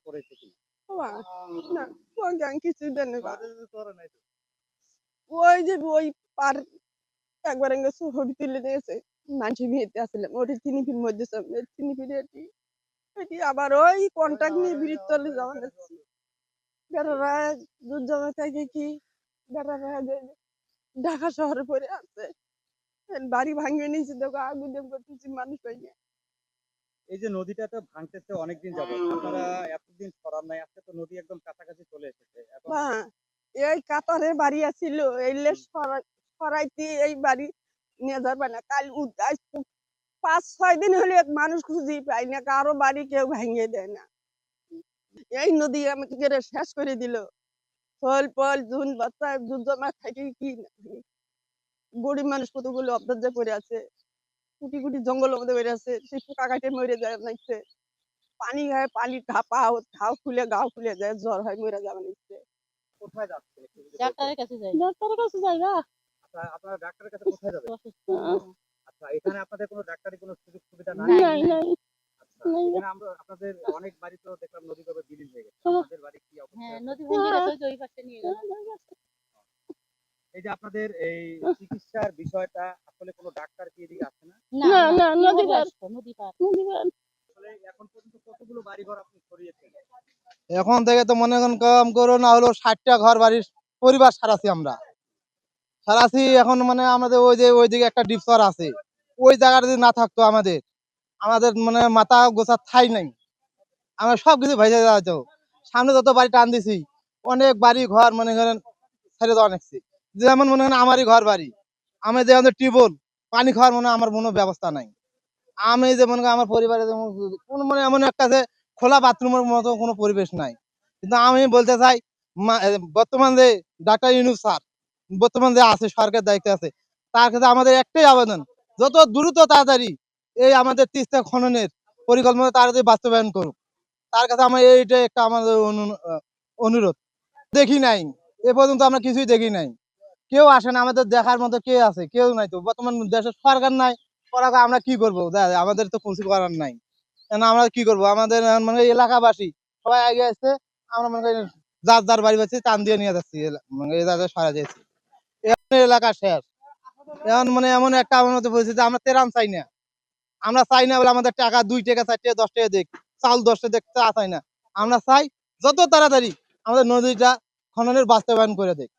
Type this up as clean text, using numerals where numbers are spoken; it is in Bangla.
করেছে কি? বাবা, না ওকে আমি কিছু দেন বা আমাদের করে নাই তো। ওই যে ওই পার একবার এঙ্গে ছবি তুলে নিয়েছে মানুষ ভিড়তে আসলাম ওটি চিনি ফির মধ্যে সামনে চিনি ফিরে এটি এটি আবার ওই কন্টাক্ট নিয়ে বিড়ির তলে যাওয়া যাচ্ছে বেটারা দুধ জমা থাকে কি বেটারা যে ঢাকা শহরে পড়ে আছে বাড়ি ভাঙিয়ে নিয়েছে দেখো আগুন দেব করতেছি মানুষ পাই না এই যে নদীটা তো ভাঙতেছে অনেকদিন যাবত। আপনারা এতদিন সরান নাই। আজকে তো নদী একদম কাছাকাছি চলে এসেছে। এখন মা এই কাতারে বাড়ি আছিল এই লেস সরাইতে এই বাড়ি নিয়ে যাবে না কাল আজ 5-6 দিন হলে এক মানুষ খুঁজি পাই না কারো বাড়ি কেউ ভাঙিয়ে দেয় না এই নদী আমাকে শেষ করে দিল ফল ফল জুন বাচ্চা দুধ জমা থাকে কি গরিব মানুষ কতগুলো অবদার্য করে আছে কুটি কুটি জঙ্গলের মধ্যে বেড়ে আছে সেই পোকা কাটে মরে যায় নাইছে পানি খায় পানি ঘাও খুলে গাও খুলে যায় জ্বর হয় মরে যাবে নিচ্ছে কোথায় যাচ্ছেন একটু যদি বলতেন? ডাক্তারের কাছে যাই। ডাক্তারের কাছে যাই না আচ্ছা, আপনারা ডাক্তারের কাছে কোথায় যাবেন? অসুস্থ। আচ্ছা, এখানে আপনাদের কোনো ডাক্তারি কোনো সুযোগ সুবিধা নাই? নাই, নাই নাই আচ্ছা, এখানে আমরা আপনাদের অনেক বাড়ি তো দেখলাম নদীভাবে বিলীন হয়ে গেছে। হ্যাঁ। আপনাদের বাড়ি কি অবস্থা? হ্যাঁ, নদী ভেঙে গেছে ওই যে ওই পাশে নিয়ে গেল। এই যে আপনাদের এই চিকিৎসার বিষয়টা আসলে কোনো ডাক্তার কি এদিকে আসে না? না না, না না, নদী কিভাবে পার। আসবো? নদী পার। আসলে এখন পর্যন্ত কতগুলো বাড়িঘর আপনি সরিয়েছেন? এখন থেকে তো মনে করেন কম করো না হলো 60টা ঘর বাড়ির পরিবার সারাছি আমরা সারাছি এখন মানে আমাদের ওই যে ওইদিকে একটা ডিপসর আছে ওই জায়গাটা যদি না থাকতো আমাদের আমাদের মানে মাথা গোছার ঠাই নাই আমরা সব কিছু ভেসে যাওয়া সামনে যত বাড়ি টান দিছি অনেক বাড়ি ঘর মনে করেন ছেড়ে দেওয়া অনেকছি যেমন মনে করেন আমারই ঘর বাড়ি আমি যে আমাদের টিউবওয়েল পানি খাওয়ার মনে হয় আমার কোনো ব্যবস্থা নাই আমি যে মনে করি আমার পরিবারে যেমন কোনো মানে এমন একটা যে খোলা বাথরুমের মতো কোনো পরিবেশ নাই কিন্তু আমি বলতে চাই বর্তমান যে ডাক্তার ইউনূস স্যার বর্তমান যে আছে সরকার দায়িত্বে আছে তার কাছে আমাদের একটাই আবেদন যত দ্রুত তাড়াতাড়ি এই আমাদের তিস্তা খননের পরিকল্পনা তাড়াতাড়ি বাস্তবায়ন করুক তার কাছে আমার এইটা একটা আমাদের অনুরোধ দেখি নাই এ পর্যন্ত আমরা কিছুই দেখি নাই কেউ আসে না আমাদের দেখার মতো কে আছে কেউ নাই তো বর্তমান দেশের সরকার নাই করাকে আমরা কি করবো আমাদের তো কিছু করার নাই কেন আমরা কি করবো আমাদের মানে এলাকাবাসী সবাই আগে আসছে আমরা মনে করি যার যার বাড়ি পাচ্ছি টান দিয়ে নিয়ে যাচ্ছি মানে এই জায়গায় সারা যাচ্ছি এখন এলাকা শেষ এখন মানে এমন একটা আমার মধ্যে পরিস্থিতি আমরা তেরাম চাই না আমরা চাই না বলে আমাদের টাকা 2 টাকা 4 টাকা 10 টাকা দেখ চাল 10 টাকা দেখ তা চাই না আমরা চাই যত তাড়াতাড়ি আমাদের নদীটা খননের বাস্তবায়ন করে দেখ